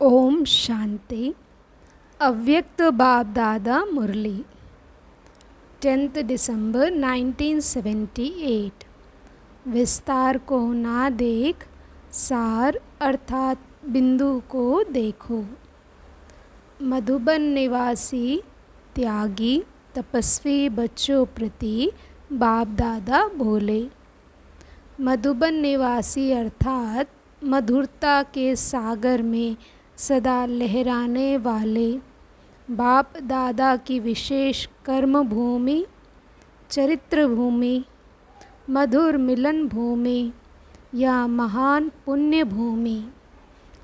ओम शांति। अव्यक्त बाप दादा मुरली 10 दिसंबर 1978। विस्तार को ना देख, सार अर्थात बिंदु को देखो। मधुबन निवासी त्यागी तपस्वी बच्चों प्रति बाप दादा बोले। मधुबन निवासी अर्थात मधुरता के सागर में सदा लहराने वाले बाप दादा की विशेष कर्म भूमि, चरित्र भूमि, मधुर मिलन भूमि या महान पुण्य भूमि,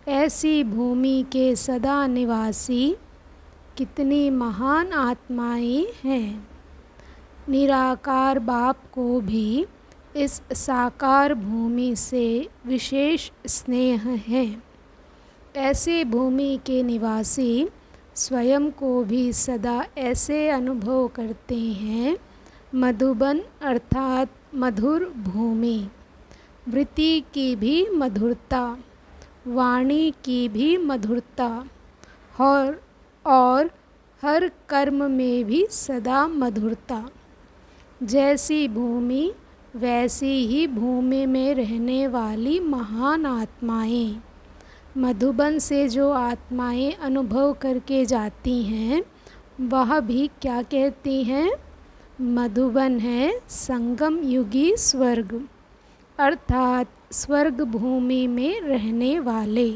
ऐसी भूमि के सदा निवासी कितनी महान आत्माएं हैं। निराकार बाप को भी इस साकार भूमि से विशेष स्नेह है। ऐसे भूमि के निवासी स्वयं को भी सदा ऐसे अनुभव करते हैं। मधुबन अर्थात मधुर भूमि, वृत्ति की भी मधुरता, वाणी की भी मधुरता और हर कर्म में भी सदा मधुरता। जैसी भूमि वैसी ही भूमि में रहने वाली महान आत्माएं। मधुबन से जो आत्माएं अनुभव करके जाती हैं वह भी क्या कहती हैं? मधुबन है संगम युगी स्वर्ग, अर्थात स्वर्ग भूमि में रहने वाले।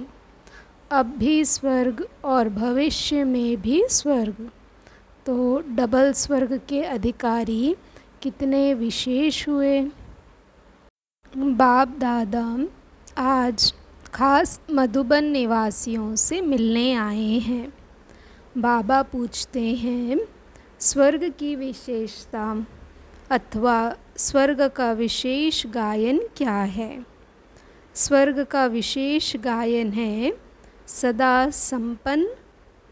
अब भी स्वर्ग और भविष्य में भी स्वर्ग। तो डबल स्वर्ग के अधिकारी कितने विशेष हुए। बाप दादा आज खास मधुबन निवासियों से मिलने आए हैं। बाबा पूछते हैं, स्वर्ग की विशेषता अथवा स्वर्ग का विशेष गायन क्या है? स्वर्ग का विशेष गायन है सदा संपन्न,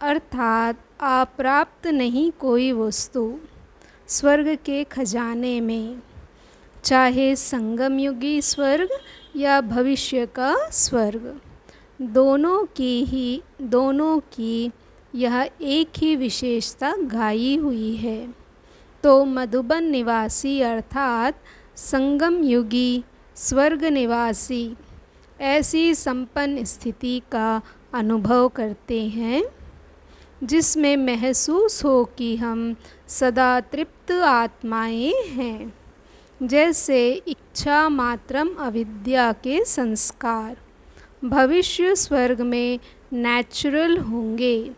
अर्थात अप्राप्त नहीं कोई वस्तु। स्वर्ग के खजाने में चाहे संगम युगी स्वर्ग या भविष्य का स्वर्ग, दोनों की यह एक ही विशेषता गाई हुई है। तो मधुबन निवासी अर्थात संगम युगी स्वर्ग निवासी ऐसी संपन्न स्थिति का अनुभव करते हैं जिसमें महसूस हो कि हम सदा तृप्त आत्माएं हैं। जैसे इच्छा मात्रम अविद्या के संस्कार भविष्य स्वर्ग में नेचुरल होंगे,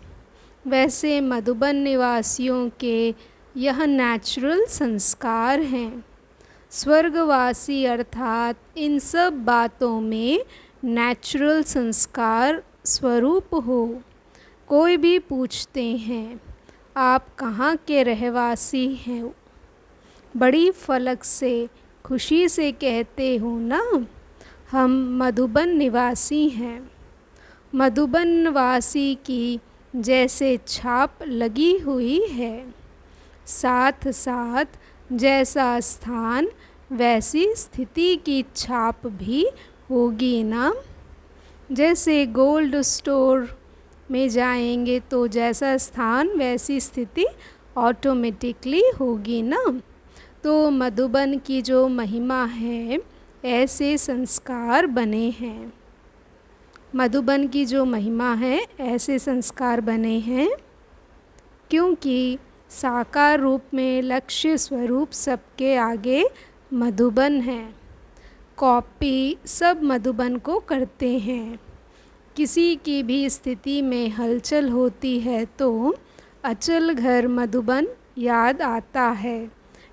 वैसे मधुबन निवासियों के यह नेचुरल संस्कार हैं। स्वर्गवासी अर्थात इन सब बातों में नेचुरल संस्कार स्वरूप हो। कोई भी पूछते हैं, आप कहाँ के रहवासी हैं? बड़ी फलक से खुशी से कहते हो ना, हम मधुबन निवासी हैं। मधुबन निवासी की जैसे छाप लगी हुई है, साथ साथ जैसा स्थान वैसी स्थिति की छाप भी होगी ना। जैसे गोल्ड स्टोर में जाएंगे तो जैसा स्थान वैसी स्थिति ऑटोमेटिकली होगी ना। तो मधुबन की जो महिमा है, ऐसे संस्कार बने हैं। मधुबन की जो महिमा है, ऐसे संस्कार बने हैं क्योंकि साकार रूप में लक्ष्य स्वरूप सबके आगे मधुबन है। कॉपी सब मधुबन को करते हैं। किसी की भी स्थिति में हलचल होती है तो अचल घर मधुबन याद आता है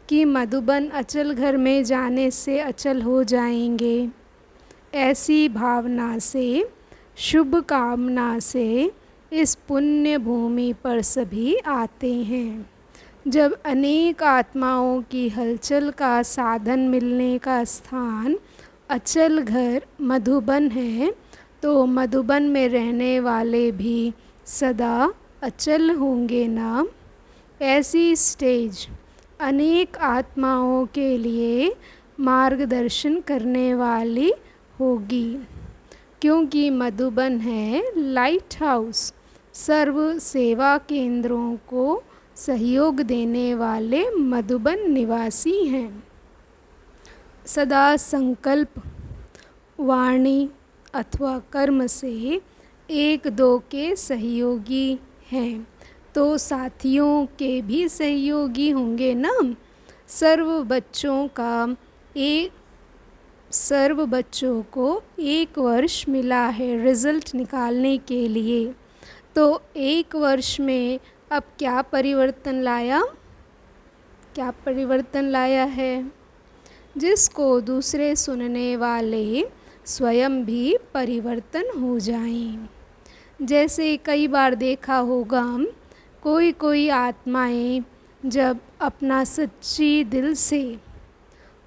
कि मधुबन अचल घर में जाने से अचल हो जाएंगे। ऐसी भावना से, शुभ कामना से इस पुण्य भूमि पर सभी आते हैं। जब अनेक आत्माओं की हलचल का साधन मिलने का स्थान अचल घर मधुबन है, तो मधुबन में रहने वाले भी सदा अचल होंगे ना। ऐसी स्टेज अनेक आत्माओं के लिए मार्गदर्शन करने वाली होगी। क्योंकि मधुबन है लाइट हाउस, सर्व सेवा केंद्रों को सहयोग देने वाले मधुबन निवासी हैं। सदा संकल्प, वाणी अथवा कर्म से एक दो के सहयोगी हैं तो साथियों के भी सहयोगी होंगे ना। सर्व बच्चों को 1 वर्ष मिला है रिज़ल्ट निकालने के लिए। तो 1 वर्ष में अब क्या परिवर्तन लाया है? जिसको दूसरे सुनने वाले स्वयं भी परिवर्तन हो जाएं। जैसे कई बार देखा होगा, कोई आत्माएं जब अपना सच्ची दिल से,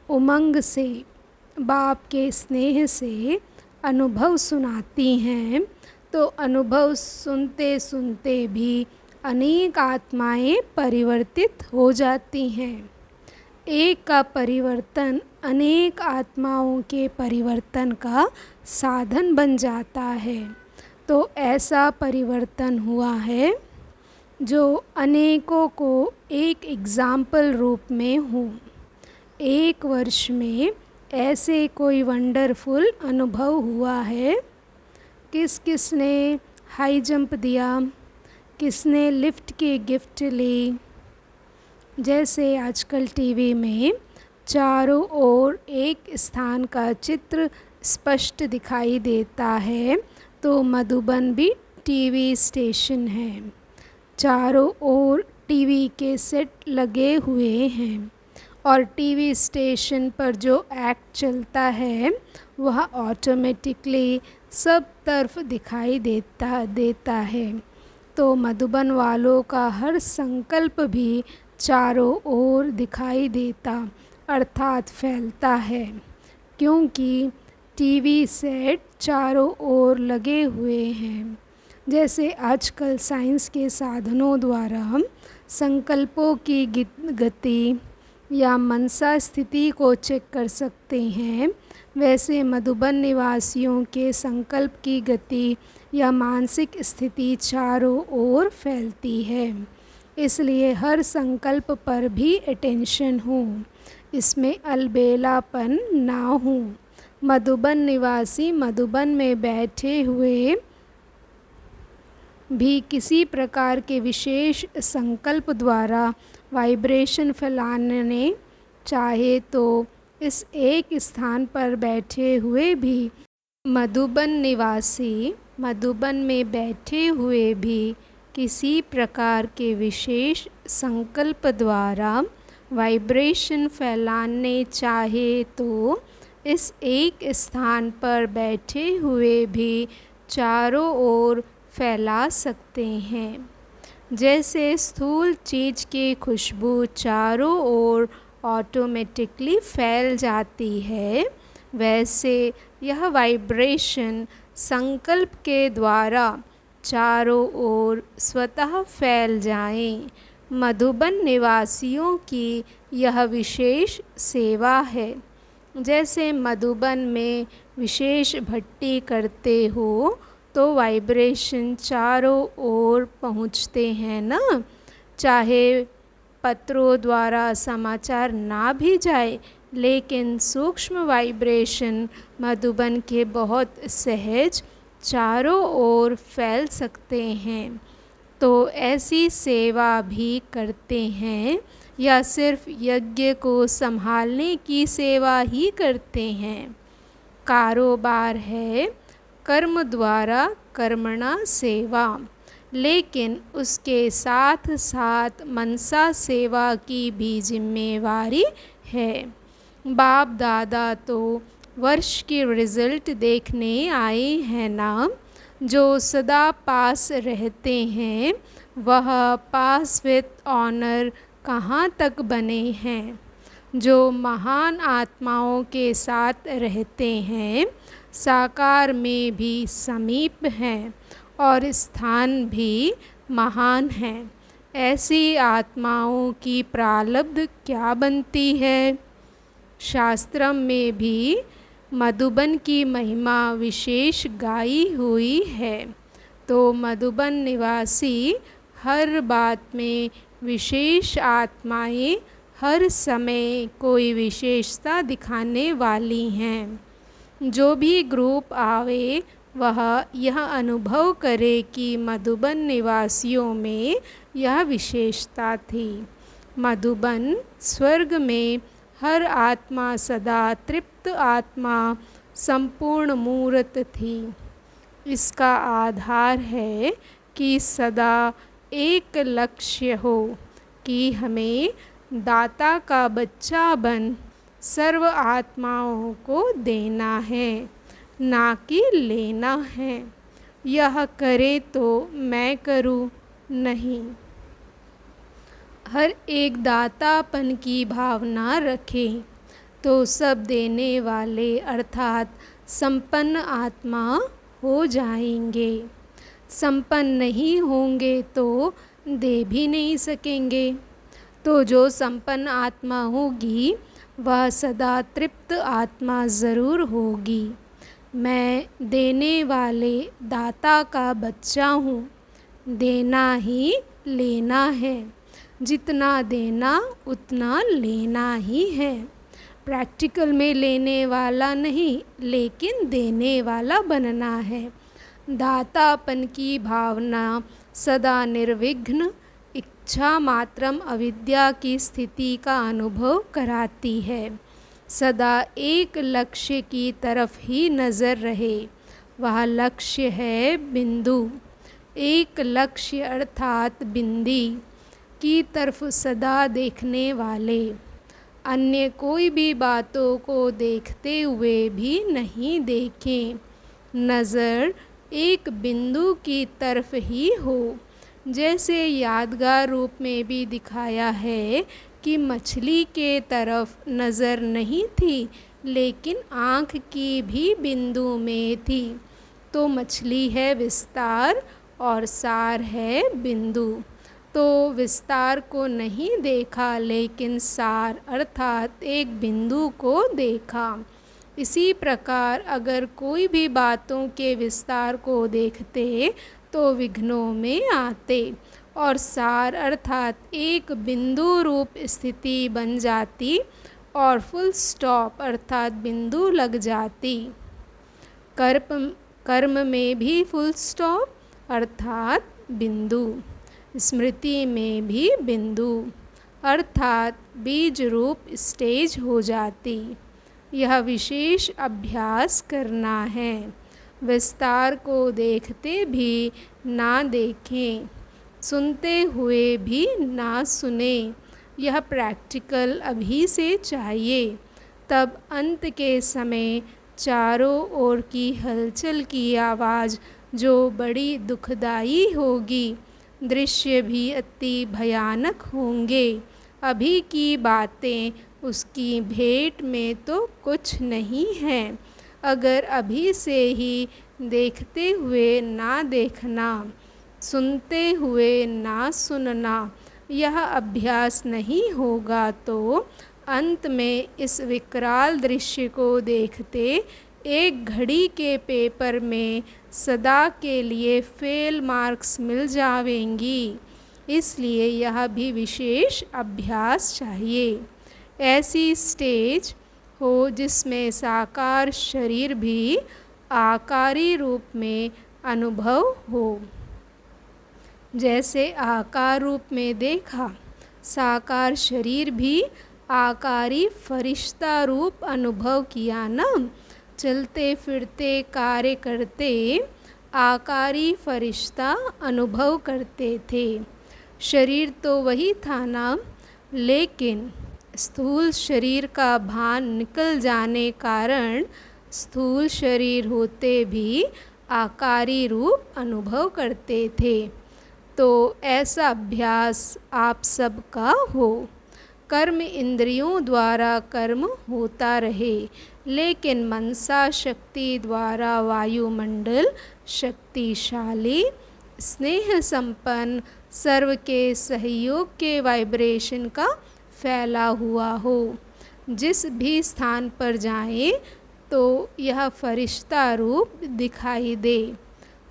उमंग से, बाप के स्नेह से अनुभव सुनाती हैं तो अनुभव सुनते सुनते भी अनेक आत्माएं परिवर्तित हो जाती हैं। एक का परिवर्तन अनेक आत्माओं के परिवर्तन का साधन बन जाता है। तो ऐसा परिवर्तन हुआ है जो अनेकों को एक एग्जाम्पल रूप में हो। 1 वर्ष में ऐसे कोई वंडरफुल अनुभव हुआ है? किसने हाई जंप दिया, किसने लिफ्ट की गिफ्ट ली। जैसे आजकल टीवी में चारों ओर एक स्थान का चित्र स्पष्ट दिखाई देता है, तो मधुबन भी टीवी स्टेशन है। चारों ओर टीवी के सेट लगे हुए हैं और टीवी स्टेशन पर जो एक्ट चलता है वह ऑटोमेटिकली सब तरफ दिखाई देता है। तो मधुबन वालों का हर संकल्प भी चारों ओर दिखाई देता अर्थात फैलता है, क्योंकि टीवी सेट चारों ओर लगे हुए हैं। जैसे आजकल साइंस के साधनों द्वारा हम संकल्पों की गति या मनसा स्थिति को चेक कर सकते हैं, वैसे मधुबन निवासियों के संकल्प की गति या मानसिक स्थिति चारों ओर फैलती है। इसलिए हर संकल्प पर भी अटेंशन हो, इसमें अलबेलापन ना हो। मधुबन निवासी मधुबन में बैठे हुए भी किसी प्रकार के विशेष संकल्प द्वारा वाइब्रेशन फैलाने चाहे तो इस एक स्थान पर बैठे हुए भी मधुबन निवासी मधुबन में बैठे हुए भी किसी प्रकार के विशेष संकल्प द्वारा वाइब्रेशन फैलाने चाहे तो इस एक स्थान पर बैठे हुए भी चारों ओर फैला सकते हैं। जैसे स्थूल चीज़ की खुशबू चारों ओर ऑटोमेटिकली फैल जाती है, वैसे यह वाइब्रेशन संकल्प के द्वारा चारों ओर स्वतः फैल जाएं। मधुबन निवासियों की यह विशेष सेवा है। जैसे मधुबन में विशेष भट्टी करते हो तो वाइब्रेशन चारों ओर पहुँचते हैं ना। चाहे पत्रों द्वारा समाचार ना भी जाए, लेकिन सूक्ष्म वाइब्रेशन मधुबन के बहुत सहज चारों ओर फैल सकते हैं। तो ऐसी सेवा भी करते हैं या सिर्फ यज्ञ को संभालने की सेवा ही करते हैं। कारोबार है कर्म द्वारा कर्मणा सेवा, लेकिन उसके साथ साथ मनसा सेवा की भी जिम्मेवारी है। बाप दादा तो वर्ष की रिज़ल्ट देखने आए हैं ना। जो सदा पास रहते हैं वह पास विथ ऑनर कहाँ तक बने हैं। जो महान आत्माओं के साथ रहते हैं साकार में भी समीप हैं और स्थान भी महान है। ऐसी आत्माओं की प्रारब्ध क्या बनती है? शास्त्रम में भी मधुबन की महिमा विशेष गाई हुई है। तो मधुबन निवासी हर बात में विशेष आत्माएं हर समय कोई विशेषता दिखाने वाली हैं। जो भी ग्रुप आवे वह यह अनुभव करे कि मधुबन निवासियों में यह विशेषता थी। मधुबन स्वर्ग में हर आत्मा सदा तृप्त आत्मा संपूर्ण मूर्त थी। इसका आधार है कि सदा एक लक्ष्य हो कि हमें दाता का बच्चा बन सर्व आत्माओं को देना है, ना कि लेना है। यह करे तो मैं करूं नहीं। हर एक दातापन की भावना रखें तो सब देने वाले अर्थात संपन्न आत्मा हो जाएंगे। संपन्न नहीं होंगे तो दे भी नहीं सकेंगे। तो जो संपन्न आत्मा होगी वह सदा तृप्त आत्मा ज़रूर होगी। मैं देने वाले दाता का बच्चा हूँ। देना ही लेना है। जितना देना उतना लेना ही है। प्रैक्टिकल में लेने वाला नहीं लेकिन देने वाला बनना है। दातापन की भावना सदा निर्विघ्न इच्छा मात्रम अविद्या की स्थिति का अनुभव कराती है। सदा एक लक्ष्य की तरफ ही नज़र रहे। वह लक्ष्य है बिंदु। एक लक्ष्य अर्थात बिंदी की तरफ सदा देखने वाले। अन्य कोई भी बातों को देखते हुए भी नहीं देखें। नज़र एक बिंदु की तरफ ही हो। जैसे यादगार रूप में भी दिखाया है कि मछली के तरफ नज़र नहीं थी लेकिन आँख की भी बिंदु में थी। तो मछली है विस्तार और सार है बिंदु। तो विस्तार को नहीं देखा लेकिन सार अर्थात एक बिंदु को देखा। इसी प्रकार अगर कोई भी बातों के विस्तार को देखते तो विघ्नों में आते और सार अर्थात एक बिंदु रूप स्थिति बन जाती और फुल स्टॉप अर्थात बिंदु लग जाती। कर्म में भी फुल स्टॉप अर्थात बिंदु। स्मृति में भी बिंदु अर्थात बीज रूप स्टेज हो जाती। यह विशेष अभ्यास करना है। विस्तार को देखते भी ना देखें, सुनते हुए भी ना सुने। यह प्रैक्टिकल अभी से चाहिए। तब अंत के समय चारों ओर की हलचल की आवाज़ जो बड़ी दुखदाई होगी, दृश्य भी अति भयानक होंगे। अभी की बातें उसकी भेंट में तो कुछ नहीं है। अगर अभी से ही देखते हुए ना देखना, सुनते हुए ना सुनना यह अभ्यास नहीं होगा तो अंत में इस विकराल दृश्य को देखते एक घड़ी के पेपर में सदा के लिए फेल मार्क्स मिल जावेंगी। इसलिए यह भी विशेष अभ्यास चाहिए। ऐसी स्टेज हो जिसमें साकार शरीर भी आकारी रूप में अनुभव हो। जैसे आकार रूप में देखा, साकार शरीर भी आकारी फरिश्ता रूप अनुभव किया ना। चलते फिरते कार्य करते आकारी फरिश्ता अनुभव करते थे। शरीर तो वही था ना, लेकिन स्थूल शरीर का भान निकल जाने कारण स्थूल शरीर होते भी आकारी रूप अनुभव करते थे। तो ऐसा अभ्यास आप सबका हो। कर्म इंद्रियों द्वारा कर्म होता रहे लेकिन मनसा शक्ति द्वारा वायुमंडल शक्तिशाली स्नेह संपन्न सर्व के सहयोग के वाइब्रेशन का फैला हुआ हो। जिस भी स्थान पर जाएं तो यह फरिश्ता रूप दिखाई दे।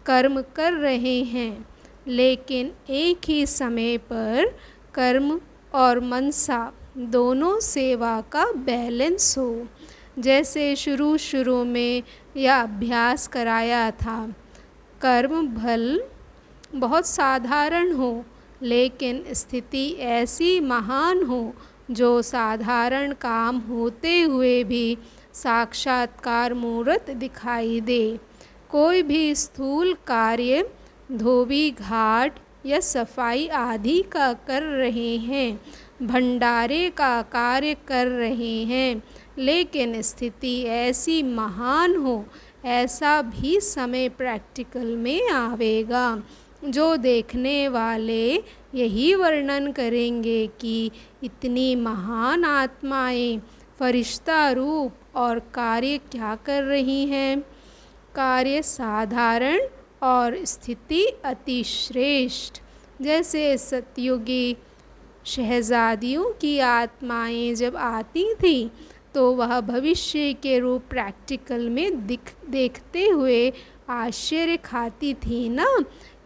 कर्म कर रहे हैं, लेकिन एक ही समय पर कर्म और मनसा दोनों सेवा का बैलेंस हो। जैसे शुरू में यह अभ्यास कराया था, कर्म फल बहुत साधारण हो, लेकिन स्थिति ऐसी महान हो जो साधारण काम होते हुए भी साक्षात्कार मूर्त दिखाई दे। कोई भी स्थूल कार्य धोबी घाट या सफाई आदि का कर रहे हैं, भंडारे का कार्य कर रहे हैं, लेकिन स्थिति ऐसी महान हो, ऐसा भी समय प्रैक्टिकल में आवेगा जो देखने वाले यही वर्णन करेंगे कि इतनी महान आत्माएं फरिश्ता रूप और कार्य क्या कर रही हैं। कार्य साधारण और स्थिति अति श्रेष्ठ। जैसे सतयुगी शहजादियों की आत्माएं जब आती थी तो वह भविष्य के रूप प्रैक्टिकल में देखते हुए आश्चर्य खाती थी ना,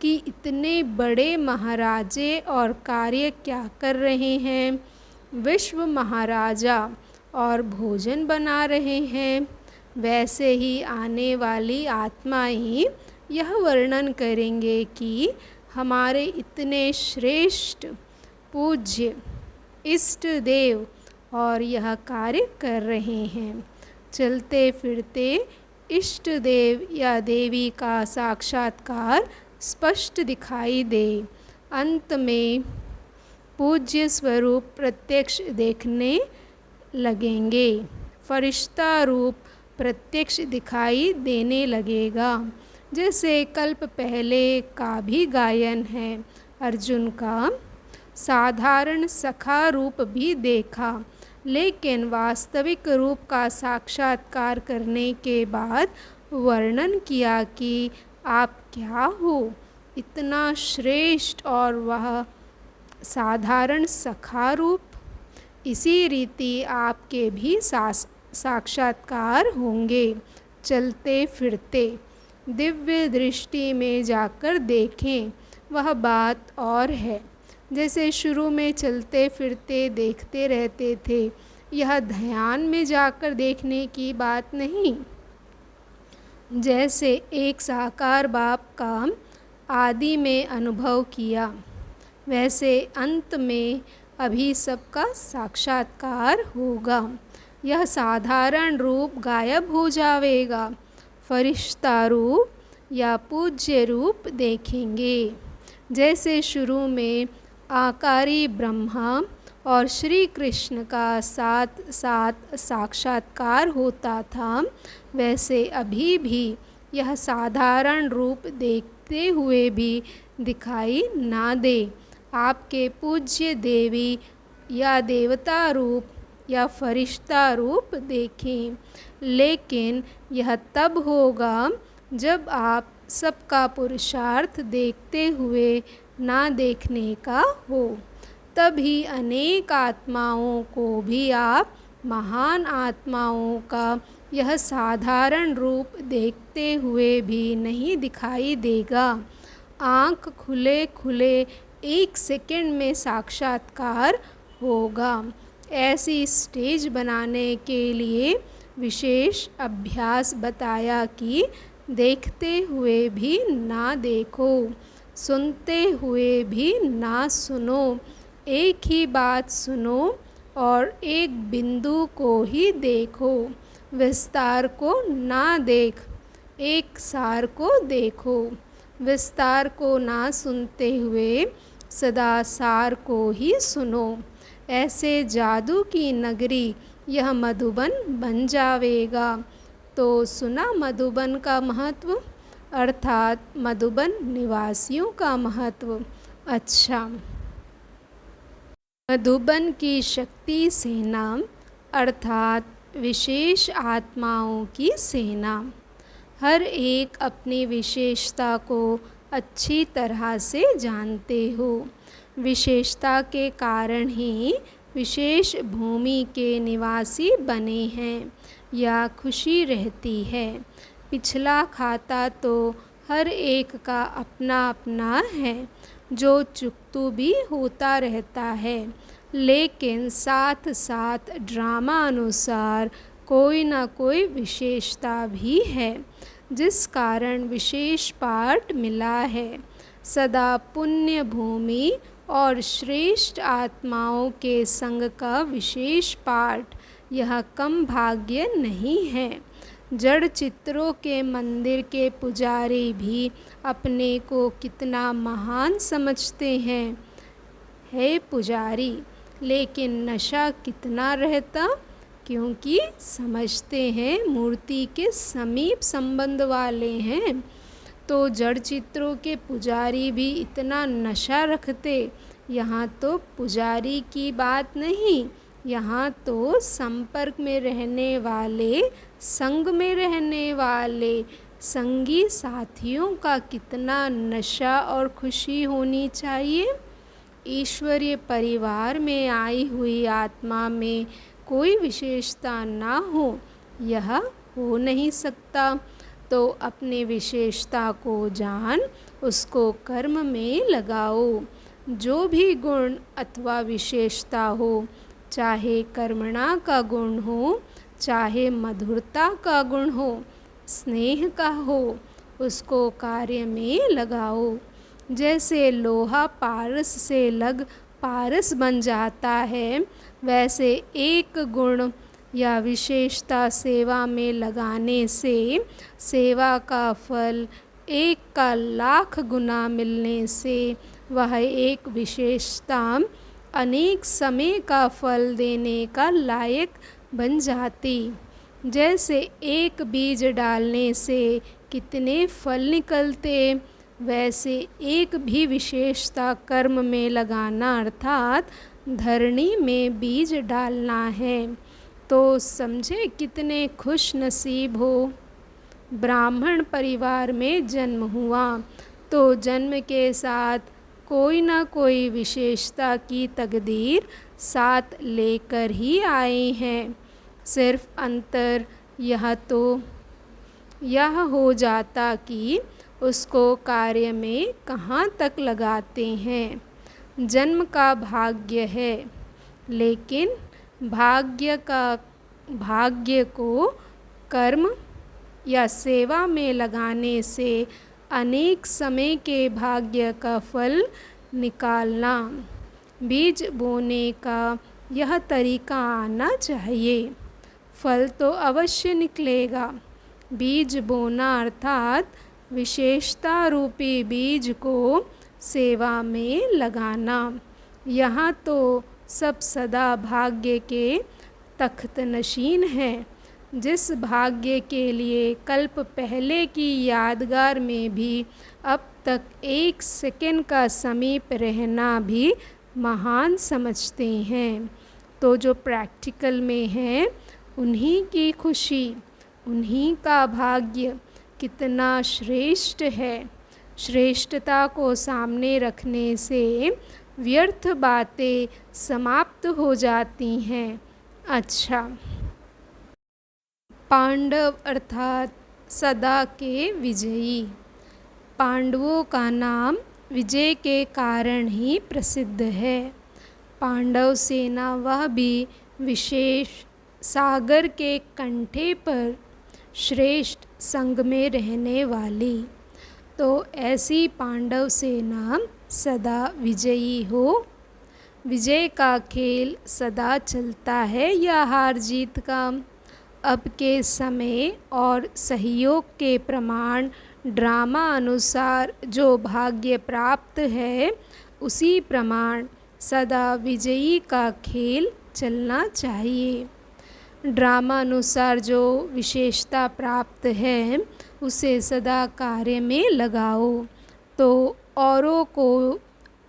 कि इतने बड़े महाराजे और कार्य क्या कर रहे हैं। विश्व महाराजा और भोजन बना रहे हैं। वैसे ही आने वाली आत्माएं यह वर्णन करेंगे कि हमारे इतने श्रेष्ठ पूज्य इष्ट देव और यह कार्य कर रहे हैं। चलते फिरते इष्ट देव या देवी का साक्षात्कार स्पष्ट दिखाई दे। अंत में पूज्य स्वरूप प्रत्यक्ष देखने लगेंगे। फरिश्ता रूप प्रत्यक्ष दिखाई देने लगेगा। जैसे कल्प पहले का भी गायन है, अर्जुन का साधारण सखा रूप भी देखा, लेकिन वास्तविक रूप का साक्षात्कार करने के बाद वर्णन किया कि आप क्या हो, इतना श्रेष्ठ और वह साधारण सखा रूप। इसी रीति आपके भी साक्षात्कार होंगे। चलते फिरते दिव्य दृष्टि में जाकर देखें, वह बात और है। जैसे शुरू में चलते फिरते देखते रहते थे, यह ध्यान में जाकर देखने की बात नहीं। जैसे एक साकार बाप का आदि में अनुभव किया, वैसे अंत में अभी सबका साक्षात्कार होगा। यह साधारण रूप गायब हो जाएगा, फरिश्ता रूप या पूज्य रूप देखेंगे। जैसे शुरू में आकारी ब्रह्मा और श्री कृष्ण का साथ साथ साक्षात्कार होता था, वैसे अभी भी यह साधारण रूप देखते हुए भी दिखाई ना दे। आपके पूज्य देवी या देवता रूप या फरिश्ता रूप देखें, लेकिन यह तब होगा जब आप सबका पुरुषार्थ देखते हुए ना देखने का हो। तभी अनेक आत्माओं को भी आप महान आत्माओं का यह साधारण रूप देखते हुए भी नहीं दिखाई देगा। आँख खुले खुले एक सेकंड में साक्षात्कार होगा। ऐसी स्टेज बनाने के लिए विशेष अभ्यास बताया कि देखते हुए भी ना देखो, सुनते हुए भी ना सुनो, एक ही बात सुनो और एक बिंदु को ही देखो। विस्तार को ना देख, एक सार को देखो। विस्तार को ना सुनते हुए सदा सार को ही सुनो। ऐसे जादू की नगरी यह मधुबन बन जावेगा। तो सुना मधुबन का महत्व, अर्थात मधुबन निवासियों का महत्व। अच्छा, मधुबन की शक्ति सेना अर्थात विशेष आत्माओं की सेना। हर एक अपनी विशेषता को अच्छी तरह से जानते हो। विशेषता के कारण ही विशेष भूमि के निवासी बने हैं या खुशी रहती है। पिछला खाता तो हर एक का अपना अपना है, जो चुकतू भी होता रहता है, लेकिन साथ साथ ड्रामा अनुसार कोई ना कोई विशेषता भी है, जिस कारण विशेष पाठ मिला है। सदा पुण्य भूमि और श्रेष्ठ आत्माओं के संग का विशेष पाठ यह कम भाग्य नहीं है। जड़ चित्रों के मंदिर के पुजारी भी अपने को कितना महान समझते हैं, हे पुजारी, लेकिन नशा कितना रहता, क्योंकि समझते हैं मूर्ति के समीप संबंध वाले हैं। तो जड़ चित्रों के पुजारी भी इतना नशा रखते। यहाँ तो पुजारी की बात नहीं, यहाँ तो संपर्क में रहने वाले, संग में रहने वाले संगी साथियों का कितना नशा और खुशी होनी चाहिए। ईश्वरीय परिवार में आई हुई आत्मा में कोई विशेषता ना हो, यह हो नहीं सकता। तो अपने विशेषता को जान उसको कर्म में लगाओ। जो भी गुण अथवा विशेषता हो, चाहे कर्मणा का गुण हो, चाहे मधुरता का गुण हो, स्नेह का हो, उसको कार्य में लगाओ। जैसे लोहा पारस से लग पारस बन जाता है, वैसे एक गुण या विशेषता सेवा में लगाने से सेवा का फल 1 का लाख गुना मिलने से वह एक विशेषता अनेक समय का फल देने का लायक बन जाती। जैसे एक बीज डालने से कितने फल निकलते, वैसे एक भी विशेषता कर्म में लगाना अर्थात धरणी में बीज डालना है। तो समझे कितने खुश नसीब हो। ब्राह्मण परिवार में जन्म हुआ तो जन्म के साथ कोई ना कोई विशेषता की तकदीर साथ लेकर ही आए हैं। सिर्फ अंतर यह हो जाता कि उसको कार्य में कहाँ तक लगाते हैं। जन्म का भाग्य है, लेकिन भाग्य को कर्म या सेवा में लगाने से अनेक समय के भाग्य का फल निकालना। बीज बोने का यह तरीका आना चाहिए, फल तो अवश्य निकलेगा। बीज बोना अर्थात विशेषता रूपी बीज को सेवा में लगाना। यहाँ तो सब सदा भाग्य के तख्त नशीन हैं। जिस भाग्य के लिए कल्प पहले की यादगार में भी अब तक 1 सेकंड का समीप रहना भी महान समझते हैं, तो जो प्रैक्टिकल में है उन्हीं की खुशी, उन्हीं का भाग्य कितना श्रेष्ठ है। श्रेष्ठता को सामने रखने से व्यर्थ बातें समाप्त हो जाती हैं। अच्छा, पांडव अर्थात सदा के विजयी। पांडवों का नाम विजय के कारण ही प्रसिद्ध है। पांडव सेना वह भी विशेष सागर के कंठे पर श्रेष्ठ संग में रहने वाली। तो ऐसी पांडव सेना सदा विजयी हो। विजय का खेल सदा चलता है या हार जीत का। अब के समय और सहयोग के प्रमाण ड्रामा अनुसार जो भाग्य प्राप्त है, उसी प्रमाण सदा विजयी का खेल चलना चाहिए। ड्रामा अनुसार जो विशेषता प्राप्त है, उसे सदा कार्य में लगाओ, तो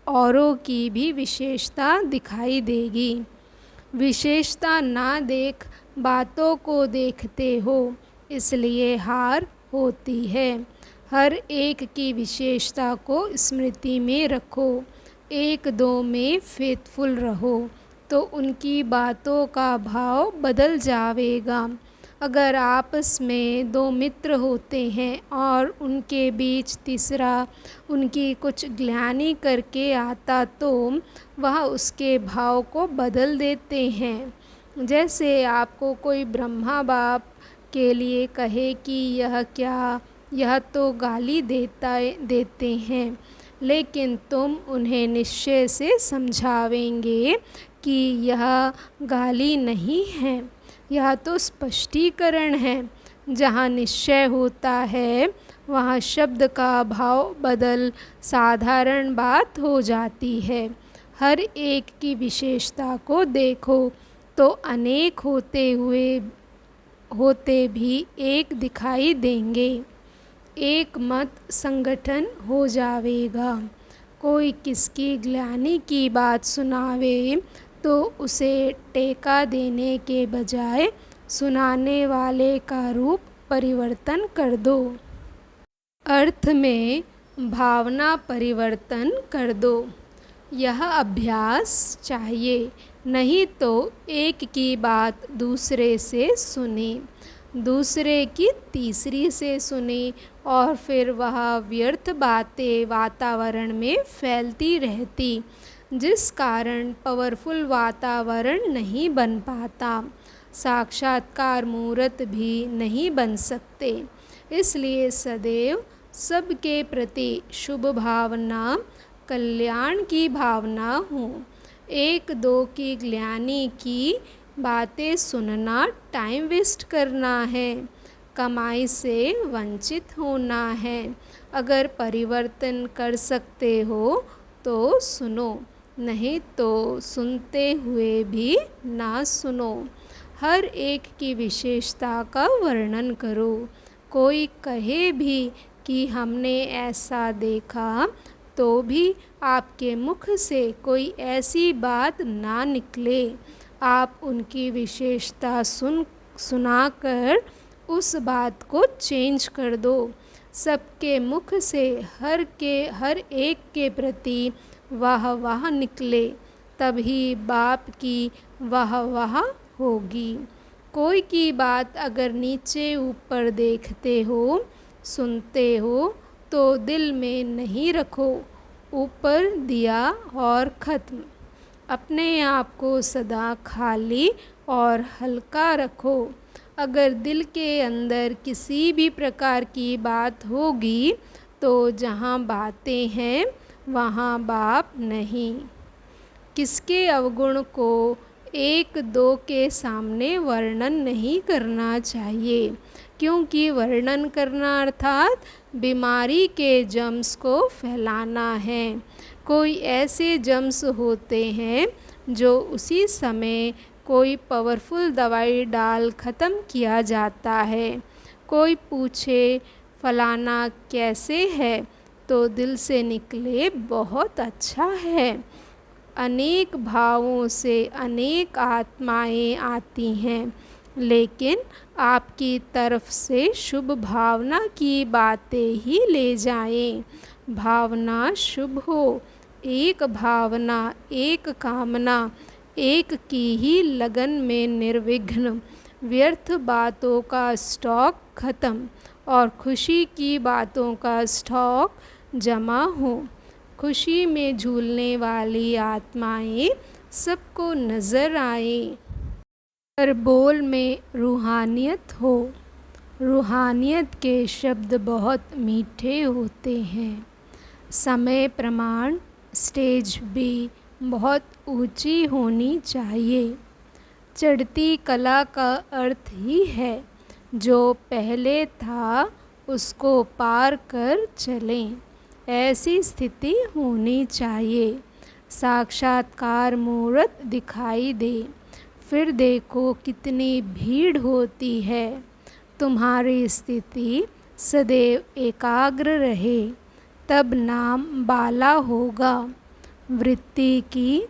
औरों की भी विशेषता दिखाई देगी। विशेषता ना देख बातों को देखते हो, इसलिए हार होती है। हर एक की विशेषता को स्मृति में रखो, 1-2 में फेथफुल रहो, तो उनकी बातों का भाव बदल जाएगा। अगर आपस में दो मित्र होते हैं और उनके बीच तीसरा उनकी कुछ ग्लानि करके आता तो वह उसके भाव को बदल देते हैं। जैसे आपको कोई ब्रह्मा बाप के लिए कहे कि यह क्या, यह तो गाली देते हैं, लेकिन तुम उन्हें निश्चय से समझावेंगे कि यह गाली नहीं है, यह तो स्पष्टीकरण है। जहाँ निश्चय होता है वहाँ शब्द का भाव बदल साधारण बात हो जाती है। हर एक की विशेषता को देखो तो अनेक होते भी एक दिखाई देंगे। एक मत संगठन हो जाएगा। कोई किसकी ग्लानि की बात सुनावे तो उसे टेका देने के बजाय सुनाने वाले का रूप परिवर्तन कर दो। अर्थ में भावना परिवर्तन कर दो। यह अभ्यास चाहिए, नहीं तो एक की बात दूसरे से सुनी, दूसरे की तीसरी से सुनी और फिर वह व्यर्थ बातें वातावरण में फैलती रहती, जिस कारण पावरफुल वातावरण नहीं बन पाता, साक्षात्कार मूर्त भी नहीं बन सकते। इसलिए सदैव सबके प्रति शुभ भावना, कल्याण की भावना हो। एक दो की ग्लानि की बातें सुनना टाइम वेस्ट करना है, कमाई से वंचित होना है। अगर परिवर्तन कर सकते हो तो सुनो, नहीं तो सुनते हुए भी ना सुनो। हर एक की विशेषता का वर्णन करो। कोई कहे भी कि हमने ऐसा देखा तो भी आपके मुख से कोई ऐसी बात ना निकले। आप उनकी विशेषता सुनाकर उस बात को चेंज कर दो। सबके मुख से हर एक के प्रति वाह वाह निकले, तभी बाप की वाह वाह होगी। कोई की बात अगर नीचे ऊपर देखते हो, सुनते हो तो दिल में नहीं रखो, ऊपर दिया और ख़त्म। अपने आप को सदा खाली और हल्का रखो। अगर दिल के अंदर किसी भी प्रकार की बात होगी तो जहाँ बातें हैं वहाँ बाप नहीं। किसके अवगुण को एक दो के सामने वर्णन नहीं करना चाहिए, क्योंकि वर्णन करना अर्थात बीमारी के जम्स को फैलाना है। कोई ऐसे जम्स होते हैं जो उसी समय कोई पावरफुल दवाई डाल ख़त्म किया जाता है। कोई पूछे फलाना कैसे है तो दिल से निकले बहुत अच्छा है। अनेक भावों से अनेक आत्माएं आती हैं, लेकिन आपकी तरफ से शुभ भावना की बातें ही ले जाएं। भावना शुभ हो, एक भावना, एक कामना, एक की ही लगन में निर्विघ्न, व्यर्थ बातों का स्टॉक खत्म और खुशी की बातों का स्टॉक जमा हो। खुशी में झूलने वाली आत्माएं सबको नज़र आए। हर बोल में रूहानियत हो। रूहानियत के शब्द बहुत मीठे होते हैं। समय प्रमाण स्टेज भी बहुत ऊंची होनी चाहिए। चढ़ती कला का अर्थ ही है जो पहले था उसको पार कर चलें, ऐसी स्थिति होनी चाहिए। साक्षात्कार मूर्त दिखाई दे, फिर देखो कितनी भीड़ होती है। तुम्हारी स्थिति सदैव एकाग्र रहे, तब नाम बाला होगा। वृत्ति की,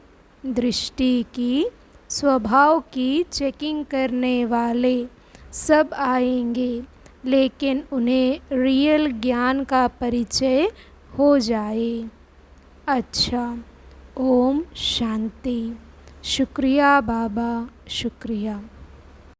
दृष्टि की, स्वभाव की चेकिंग करने वाले सब आएंगे, लेकिन उन्हें रियल ज्ञान का परिचय हो जाए। अच्छा, ओम शांति। शुक्रिया बाबा, शुक्रिया।